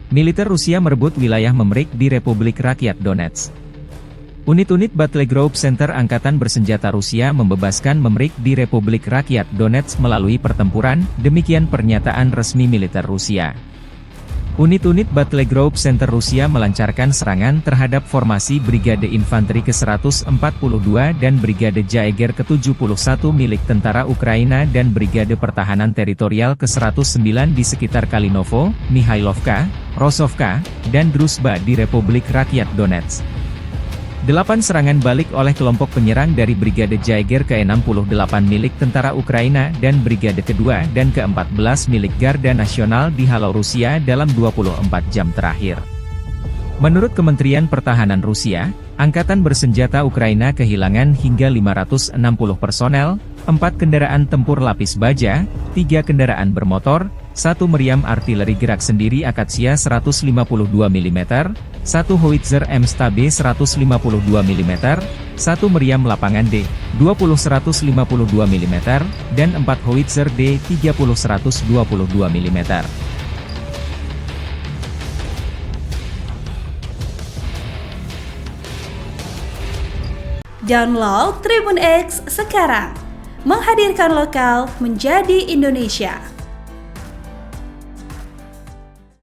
Militer Rusia merebut wilayah Memrik di Republik Rakyat Donetsk. Unit-unit Battle Group Center Angkatan Bersenjata Rusia membebaskan Memrik di Republik Rakyat Donetsk melalui pertempuran, demikian pernyataan resmi militer Rusia. Unit-unit Battle Group Center Rusia melancarkan serangan terhadap formasi Brigade Infanteri ke-142 dan Brigade Jaeger ke-71 milik tentara Ukraina dan Brigade Pertahanan Teritorial ke-109 di sekitar Kalinovo, Mihailovka, Rosovka, dan Druzhba di Republik Rakyat Donetsk. 8 serangan balik oleh kelompok penyerang dari Brigade Jaeger ke-68 milik tentara Ukraina dan Brigade kedua dan ke-14 milik Garda Nasional dihalau Rusia dalam 24 jam terakhir. Menurut Kementerian Pertahanan Rusia, Angkatan Bersenjata Ukraina kehilangan hingga 560 personel, 4 kendaraan tempur lapis baja, 3 kendaraan bermotor, 1 meriam artileri gerak sendiri Akatsya 152 mm, 1 howitzer M-Stabe 152 mm, 1 meriam lapangan D-20 152 mm, dan 4 howitzer D-30 122 mm. Download Tribun X sekarang, menghadirkan lokal menjadi Indonesia.